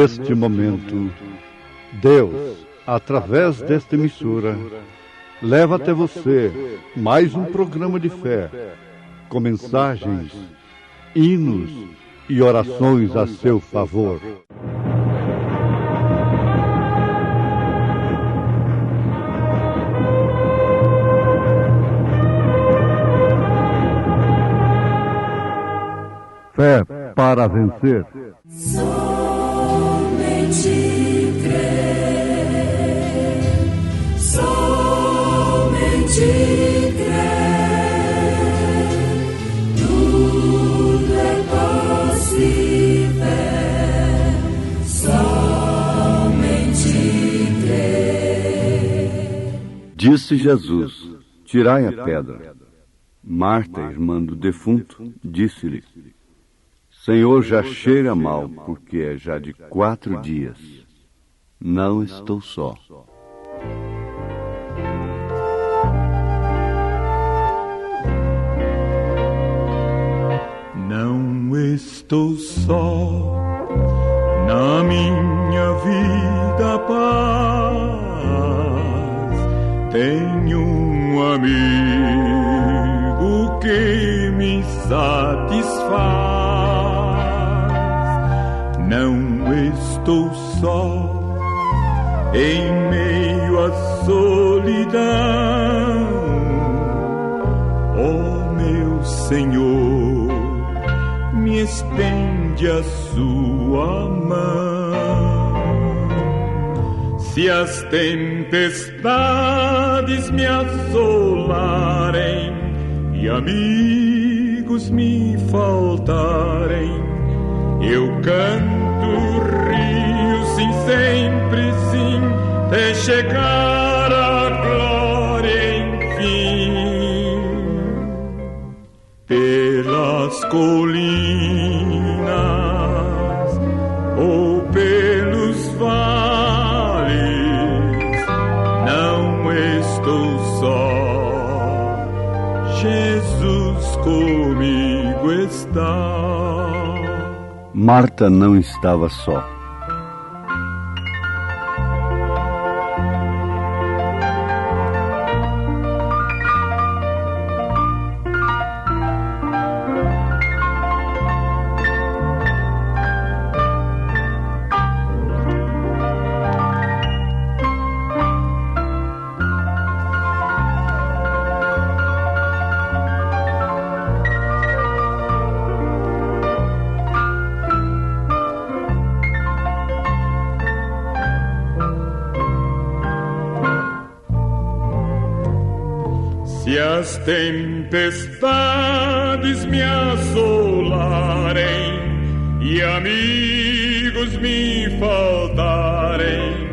neste momento, Deus, através desta emissora, leva até você mais um programa de fé, com mensagens, hinos e orações a seu favor. Fé para vencer. Somente crer, somente crer, tudo é possível, somente crer. Disse Jesus: tirai a pedra. Marta, irmã do defunto, disse-lhe: Senhor, já cheira mal, porque é já de 4 dias. Não estou só. Não estou só na minha vida, paz. Tenho um amigo que me satisfaz. Não estou só em meio à solidão. Oh, meu Senhor, me estende a sua mão. Se as tempestades me assolarem e amigos me faltarem, eu canto, rio, sim, sempre sim, até chegar à glória, enfim. Pelas colinas ou pelos vales, não estou só, Jesus comigo está. Marta não estava só. Se as tempestades me assolarem e amigos me faltarem,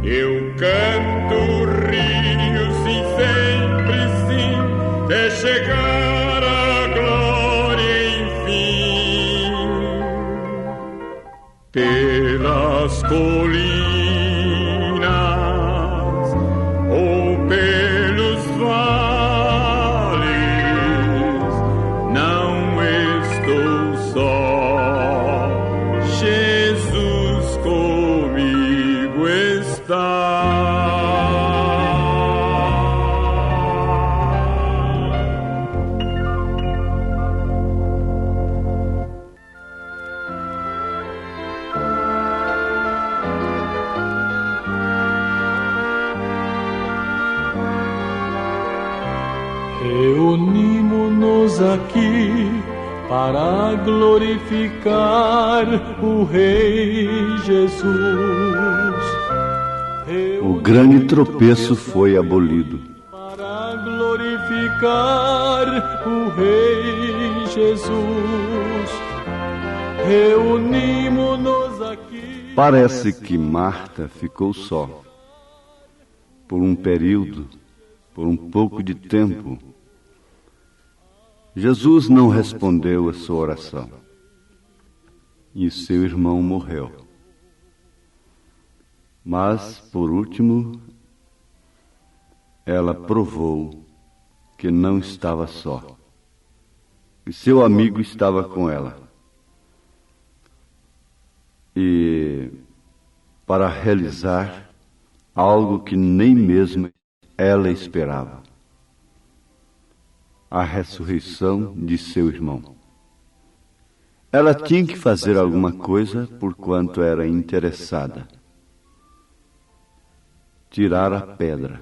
eu canto, rio, sim, sempre sim, até chegar à glória, enfim. Pelas colinas ou pelos vales, não estou só, Jesus comigo está. Reunimos-nos aqui para glorificar o Rei Jesus. O grande tropeço foi abolido. Para glorificar o Rei Jesus. Reunimos-nos aqui. Parece que Marta ficou só. Por um período, por um pouco de tempo. Jesus não respondeu a sua oração. E seu irmão morreu. Mas, por último, ela provou que não estava só. E seu amigo estava com ela. E para realizar algo que nem mesmo ela esperava: a ressurreição de seu irmão. Ela tinha que fazer alguma coisa porquanto era interessada: tirar a pedra.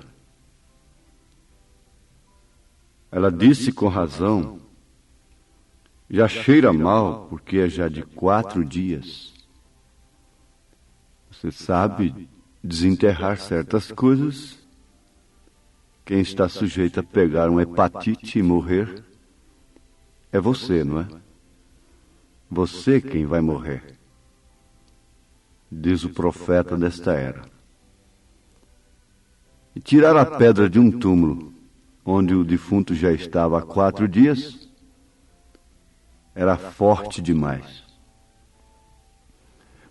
Ela disse com razão: já cheira mal, porque é já de 4 dias. Você sabe, desenterrar certas coisas, quem está sujeito a pegar uma hepatite e morrer é você, não é? Você quem vai morrer, diz o profeta desta era. E tirar a pedra de um túmulo, onde o defunto já estava há 4 dias, era forte demais.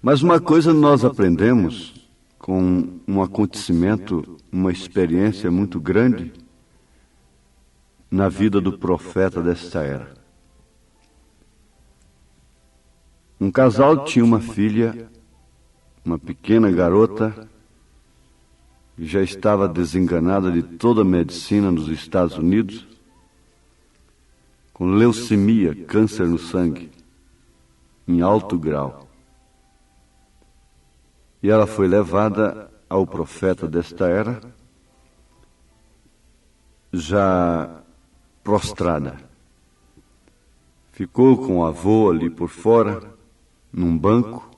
Mas uma coisa nós aprendemos com um acontecimento, uma experiência muito grande na vida do profeta desta era. Um casal tinha uma filha, uma pequena garota, que já estava desenganada de toda a medicina nos Estados Unidos, com leucemia, câncer no sangue, em alto grau. E ela foi levada ao profeta desta era, já prostrada. Ficou com o avô ali por fora, num banco,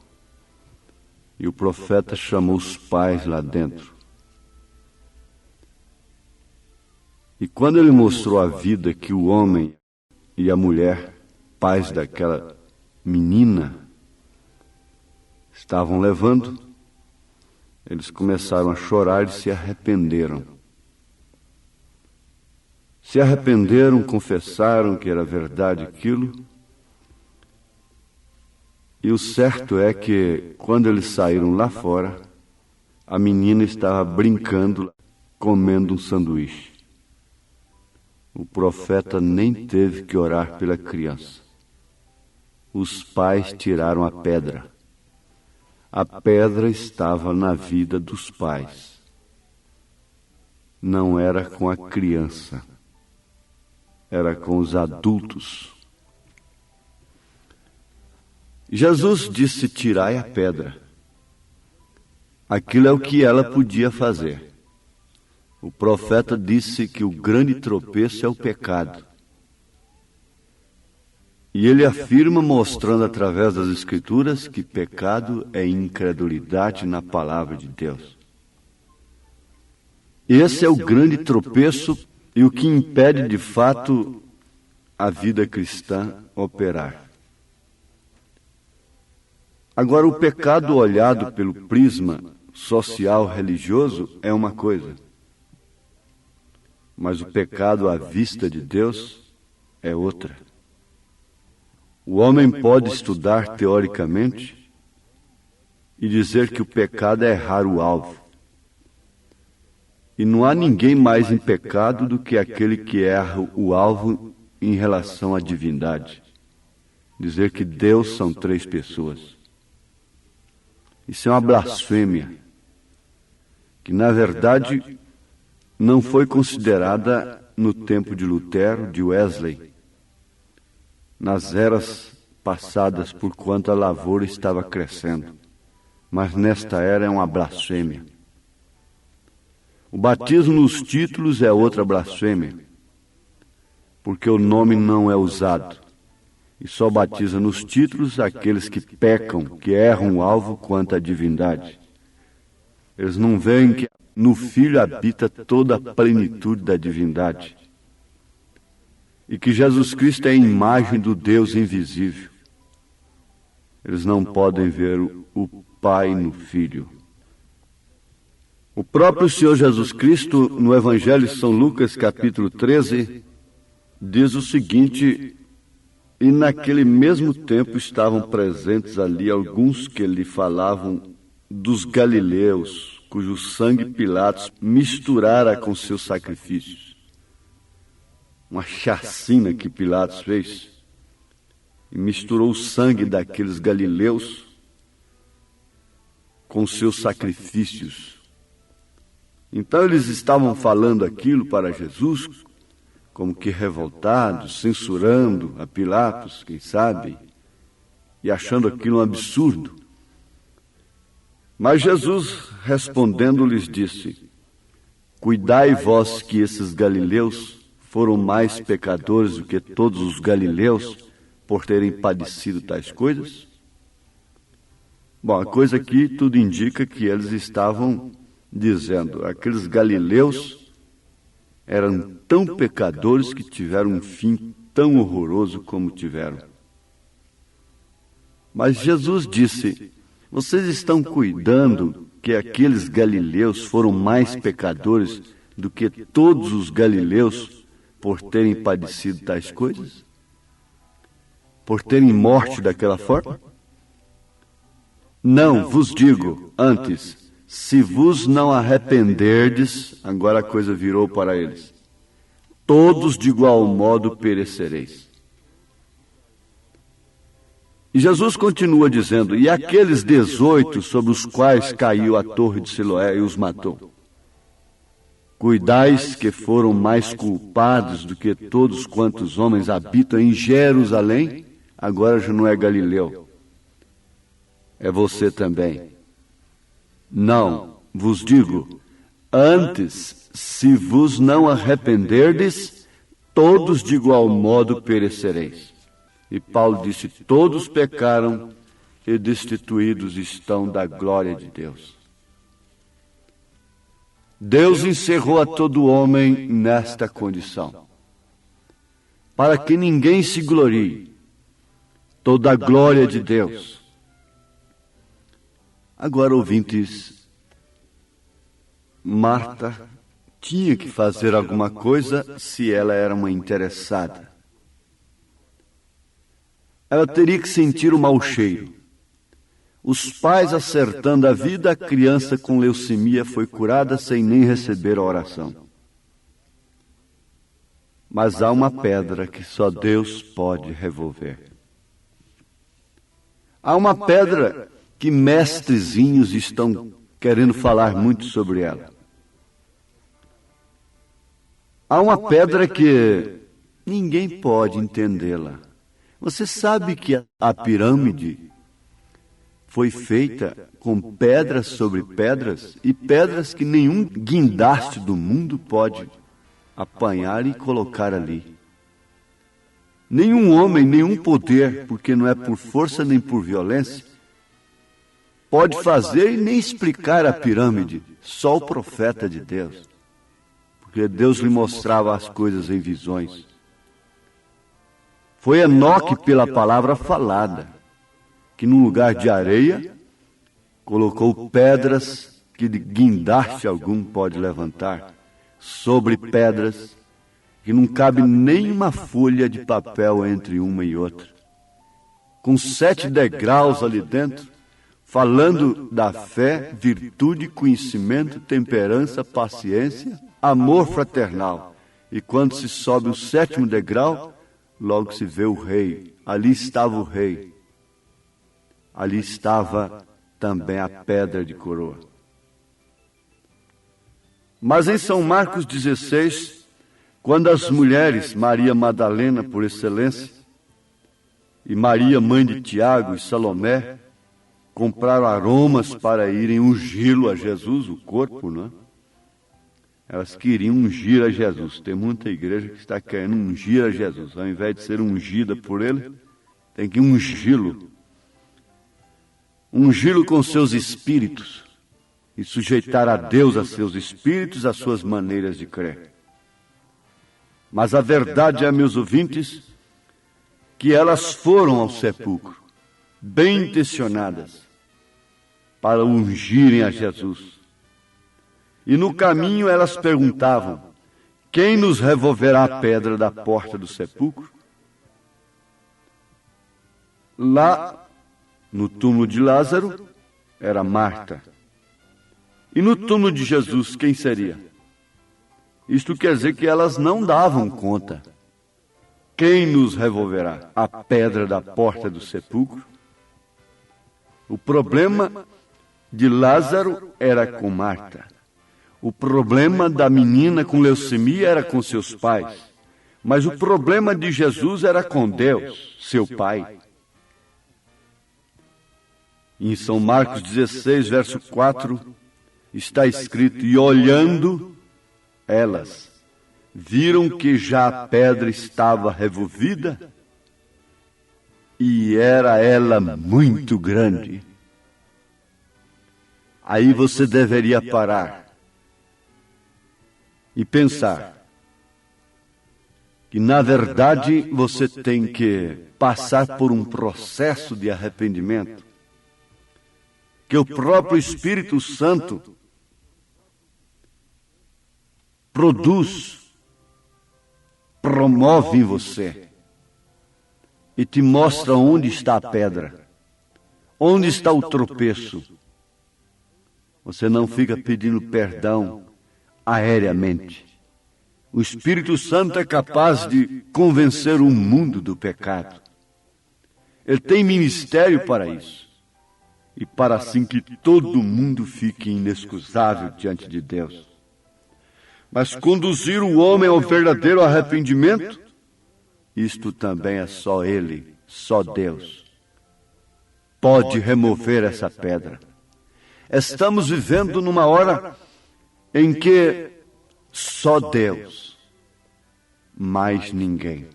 e o profeta chamou os pais lá dentro. E quando ele mostrou a vida que o homem e a mulher, pais daquela menina, estavam levando, eles começaram a chorar e se arrependeram. Se arrependeram, confessaram que era verdade aquilo. E o certo é que, quando eles saíram lá fora, a menina estava brincando, comendo um sanduíche. O profeta nem teve que orar pela criança. Os pais tiraram a pedra. A pedra estava na vida dos pais. Não era com a criança. Era com os adultos. Jesus disse: tirai a pedra. Aquilo é o que ela podia fazer. O profeta disse que o grande tropeço é o pecado. E ele afirma, mostrando através das Escrituras, que pecado é incredulidade na palavra de Deus. Esse é o grande tropeço e o que impede de fato a vida cristã operar. Agora, o pecado olhado pelo prisma social religioso é uma coisa, mas o pecado à vista de Deus é outra. O homem pode estudar teoricamente e dizer que o pecado é errar o alvo. E não há ninguém mais em pecado do que aquele que erra o alvo em relação à divindade. Dizer que Deus são 3 pessoas. Isso é uma blasfêmia, que na verdade não foi considerada no tempo de Lutero, de Wesley, nas eras passadas, porquanto a lavoura estava crescendo. Mas nesta era é uma blasfêmia. O batismo nos títulos é outra blasfêmia, porque o nome não é usado. E só batiza nos títulos aqueles que pecam, que erram o alvo quanto à divindade. Eles não veem que no Filho habita toda a plenitude da divindade. E que Jesus Cristo é a imagem do Deus invisível. Eles não podem ver o Pai no Filho. O próprio Senhor Jesus Cristo, no Evangelho de São Lucas, capítulo 13, diz o seguinte: e naquele mesmo tempo estavam presentes ali alguns que lhe falavam dos galileus, cujo sangue Pilatos misturara com seus sacrifícios. Uma chacina que Pilatos fez, e misturou o sangue daqueles galileus com seus sacrifícios. Então eles estavam falando aquilo para Jesus, como que revoltados, censurando a Pilatos, quem sabe, e achando aquilo um absurdo. Mas Jesus, respondendo, lhes disse: cuidai vós que esses galileus foram mais pecadores do que todos os galileus por terem padecido tais coisas? Bom, a coisa aqui tudo indica que eles estavam dizendo, aqueles galileus eram tão pecadores que tiveram um fim tão horroroso como tiveram. Mas Jesus disse: vocês estão cuidando que aqueles galileus foram mais pecadores do que todos os galileus por terem padecido tais coisas? Por terem morte daquela forma? Não, vos digo, antes, se vos não arrependerdes, agora a coisa virou para eles, todos de igual modo perecereis. E Jesus continua dizendo: e aqueles 18 sobre os quais caiu a torre de Siloé e os matou? Cuidais que foram mais culpados do que todos quantos homens habitam em Jerusalém, agora já não é Galileu. É você também. Não, vos digo, antes, se vos não arrependerdes, todos de igual modo perecereis. E Paulo disse: todos pecaram e destituídos estão da glória de Deus. Deus encerrou a todo homem nesta condição, para que ninguém se glorie. Toda a glória de Deus. Agora, ouvintes, Marta tinha que fazer alguma coisa se ela era uma interessada. Ela teria que sentir o mau cheiro. Os pais acertando a vida, a criança com leucemia foi curada sem nem receber a oração. Mas há uma pedra que só Deus pode revolver. Há uma pedra que mestrezinhos estão querendo falar muito sobre ela. Há uma pedra que ninguém pode entendê-la. Você sabe que a pirâmide foi feita com pedras sobre pedras e pedras que nenhum guindaste do mundo pode apanhar e colocar ali. Nenhum homem, nenhum poder, porque não é por força nem por violência, pode fazer e nem explicar a pirâmide, só o profeta de Deus. Porque Deus lhe mostrava as coisas em visões. Foi Enoque pela palavra falada, que num lugar de areia, colocou pedras que de guindaste algum pode levantar, sobre pedras que não cabe nem uma folha de papel entre uma e outra. Com 7 degraus ali dentro, falando da fé, virtude, conhecimento, temperança, paciência, amor fraternal. E quando se sobe o 7º degrau, logo se vê o rei. Ali estava o rei. Ali estava também a pedra de coroa. Mas em São Marcos 16, quando as mulheres, Maria Madalena por excelência, e Maria, mãe de Tiago e Salomé, compraram aromas para irem ungí-lo a Jesus, o corpo, não é? Elas queriam ungir a Jesus. Tem muita igreja que está querendo ungir a Jesus. Ao invés de ser ungida por ele, tem que ungí-lo. Ungí-lo com seus espíritos e sujeitar a Deus a seus espíritos, as suas maneiras de crer. Mas a verdade é, meus ouvintes, que elas foram ao sepulcro, bem intencionadas, para ungirem a Jesus. E no caminho elas perguntavam: quem nos removerá a pedra da porta do sepulcro? Lá, no túmulo de Lázaro, era Marta. E no túmulo de Jesus, quem seria? Isto quer dizer que elas não davam conta. Quem nos removerá a pedra da porta do sepulcro? O problema de Lázaro era com Marta. O problema da menina com leucemia era com seus pais. Mas o problema de Jesus era com Deus, seu Pai. Em São Marcos 16, verso 4, está escrito: e olhando, elas viram que já a pedra estava revolvida e era ela muito grande. Aí você deveria parar e pensar que, na verdade, você tem que passar por um processo de arrependimento, que o próprio Espírito Santo produz, promove em você e te mostra onde está a pedra, onde está o tropeço. Você não fica pedindo perdão aéreamente. O Espírito Santo é capaz de convencer o mundo do pecado. Ele tem ministério para isso. E para assim que todo mundo fique inexcusável diante de Deus. Mas conduzir o homem ao verdadeiro arrependimento, isto também é só Ele, só Deus pode remover essa pedra. Estamos vivendo numa hora em que só Deus, mais ninguém.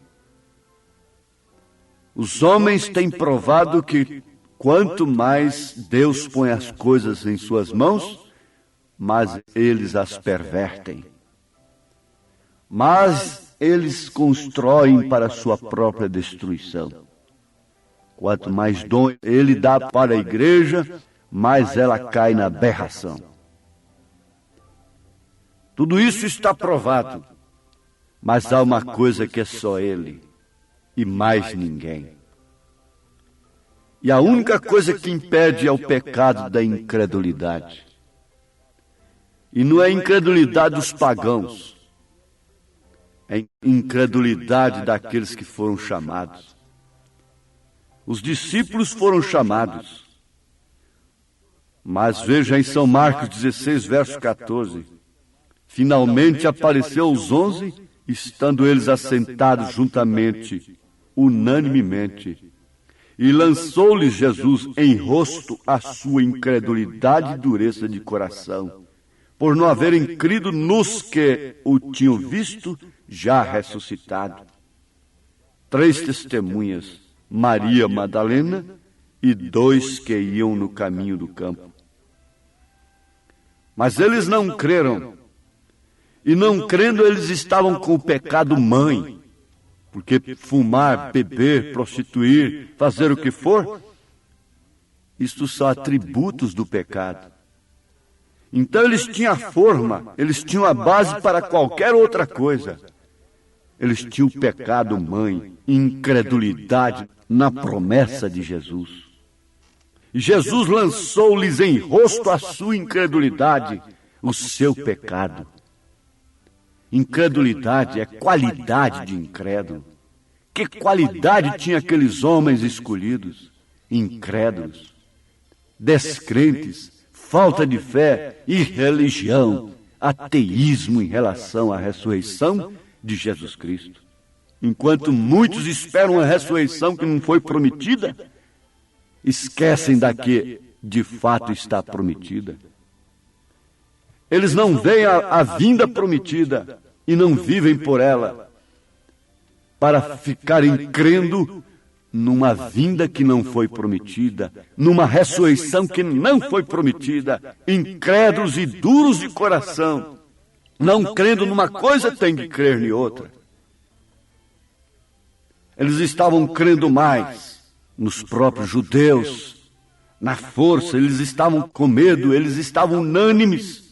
Os homens têm provado que quanto mais Deus põe as coisas em suas mãos, mais eles as pervertem. Mas eles constroem para a sua própria destruição. Quanto mais dom Ele dá para a igreja, mais ela cai na aberração. Tudo isso está provado, mas há uma coisa que é só Ele e mais ninguém. E a única coisa que impede é o pecado da incredulidade. E não é a incredulidade dos pagãos, é a incredulidade daqueles que foram chamados. Os discípulos foram chamados, mas veja em São Marcos 16, verso 14, finalmente apareceu os 11, estando eles assentados juntamente, unanimemente, e lançou-lhes Jesus em rosto a sua incredulidade e dureza de coração, por não haverem crido nos que o tinham visto já ressuscitado. 3 testemunhas, Maria Madalena e 2 que iam no caminho do campo. Mas eles não creram. E não crendo, eles estavam com o pecado mãe. Porque fumar, beber, prostituir, fazer o que for, isto são atributos do pecado. Então eles tinham a forma, eles tinham a base para qualquer outra coisa. Eles tinham o pecado mãe, incredulidade na promessa de Jesus. E Jesus lançou-lhes em rosto a sua incredulidade, o seu pecado. Incredulidade é qualidade de incrédulo. Que qualidade tinha aqueles homens escolhidos? Incrédulos, descrentes, falta de fé, irreligião, ateísmo em relação à ressurreição de Jesus Cristo. Enquanto muitos esperam a ressurreição que não foi prometida, esquecem da que de fato está prometida. Eles não veem a vinda prometida e não vivem por ela, para ficarem crendo numa vinda que não foi prometida, numa ressurreição que não foi prometida, incrédulos e duros de coração, não crendo numa coisa, tem que crer em outra. Eles estavam crendo mais nos próprios judeus, na força, eles estavam com medo, eles estavam unânimes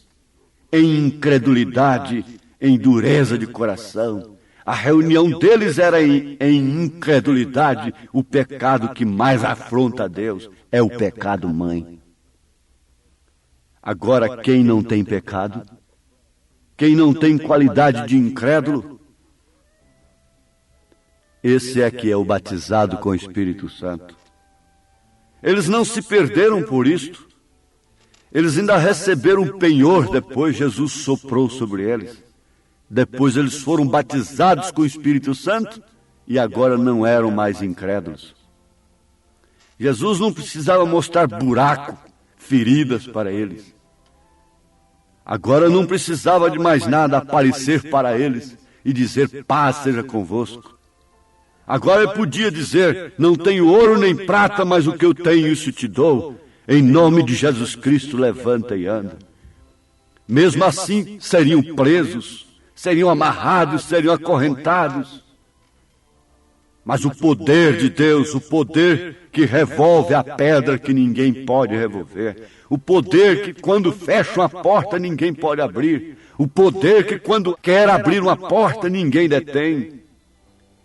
em incredulidade, em dureza de coração. A reunião deles era em incredulidade. O pecado que mais afronta a Deus é o pecado mãe. Agora, quem não tem pecado, quem não tem qualidade de incrédulo, esse é que é o batizado com o Espírito Santo. Eles não se perderam por isto. Eles ainda receberam um penhor depois, Jesus soprou sobre eles. Depois eles foram batizados com o Espírito Santo e agora não eram mais incrédulos. Jesus não precisava mostrar buraco, feridas para eles. Agora não precisava de mais nada aparecer para eles e dizer: paz seja convosco. Agora ele podia dizer: não tenho ouro nem prata, mas o que eu tenho isso te dou. Em nome de Jesus Cristo, levanta e anda. Mesmo assim, seriam presos, seriam amarrados, seriam acorrentados. Mas o poder de Deus, o poder que revolve a pedra que ninguém pode revolver, o poder que quando fecha uma porta ninguém pode abrir, o poder que quando quer abrir uma porta ninguém detém,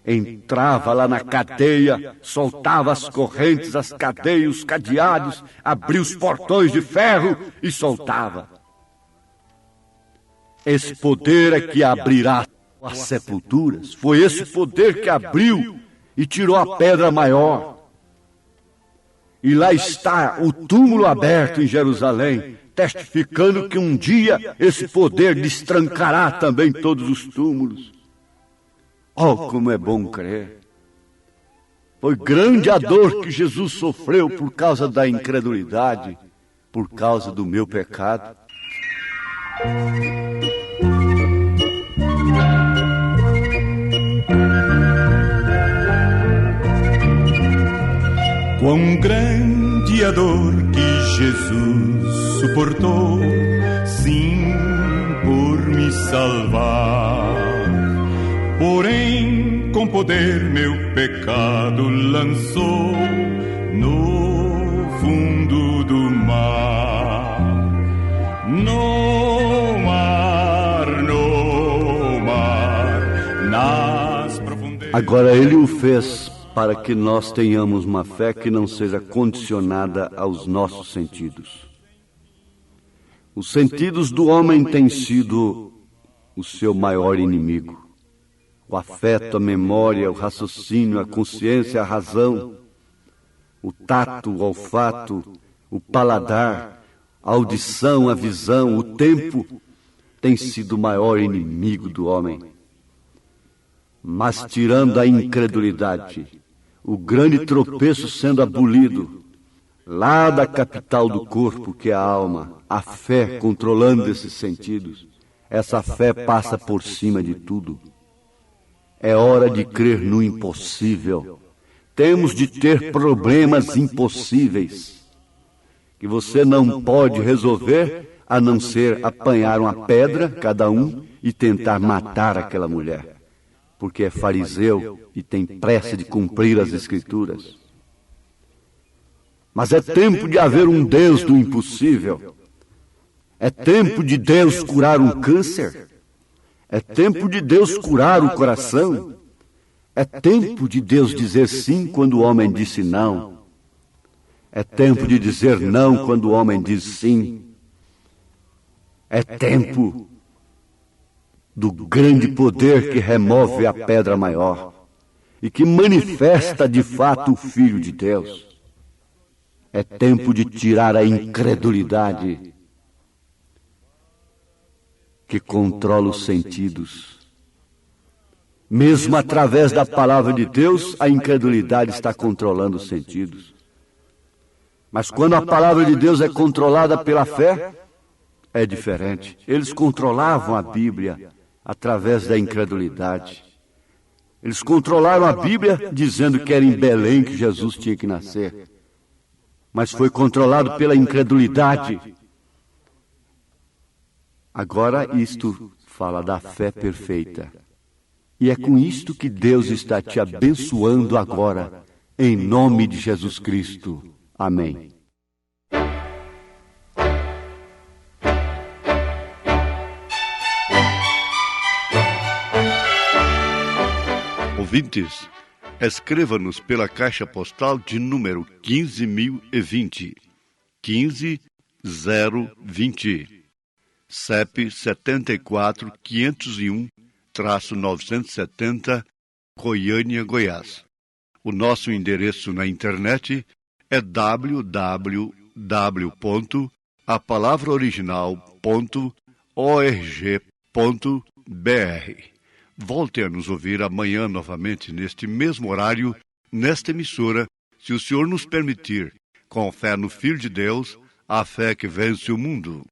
entrava lá na cadeia, soltava as correntes, as cadeias, os cadeados, abria os portões de ferro e soltava. Esse poder é que abrirá as sepulturas. Foi esse poder que abriu e tirou a pedra maior. E lá está o túmulo aberto em Jerusalém, testificando que um dia esse poder destrancará também todos os túmulos. Oh, como é bom crer! Foi grande a dor que Jesus sofreu por causa da incredulidade, por causa do meu pecado. Quão grande a dor que Jesus suportou, sim, por me salvar. Porém, com poder meu pecado lançou no fundo do mar. No mar, nas profundezas. Agora ele o fez para que nós tenhamos uma fé que não seja condicionada aos nossos sentidos. Os sentidos do homem têm sido o seu maior inimigo. O afeto, a memória, o raciocínio, a consciência, a razão, o tato, o olfato, o paladar, a audição, a visão, o tempo, tem sido o maior inimigo do homem. Mas tirando a incredulidade, o grande tropeço sendo abolido, lá da capital do corpo, que é a alma, a fé controlando esses sentidos, essa fé passa por cima de tudo. É hora de crer no impossível. Temos de ter problemas impossíveis, que você não pode resolver a não ser apanhar uma pedra, cada um, e tentar matar aquela mulher, porque é fariseu e tem pressa de cumprir as Escrituras. Mas é tempo de haver um Deus do impossível. É tempo de Deus curar um câncer. É tempo de Deus curar o coração. É tempo de Deus dizer sim quando o homem disse não. É tempo de dizer não quando o homem diz sim. É tempo do grande poder que remove a pedra maior e que manifesta de fato o Filho de Deus. É tempo de tirar a incredulidade que controla os sentidos. Mesmo através da palavra de Deus, a incredulidade está controlando os sentidos. Mas quando a palavra de Deus é controlada pela fé, é diferente. Eles controlavam a Bíblia através da incredulidade. Eles controlaram a Bíblia dizendo que era em Belém que Jesus tinha que nascer. Mas foi controlado pela incredulidade. Agora isto fala da fé perfeita. E é com isto que Deus está te abençoando agora, em nome de Jesus Cristo. Amém. Ouvintes, escreva-nos pela caixa postal de número 15.020, 15020. CEP 74-501-970, Goiânia, Goiás. O nosso endereço na internet é www.radiocultura.com.br. a palavra original.org.br. Volte a nos ouvir amanhã novamente neste mesmo horário, nesta emissora, se o Senhor nos permitir, com fé no Filho de Deus, a fé que vence o mundo.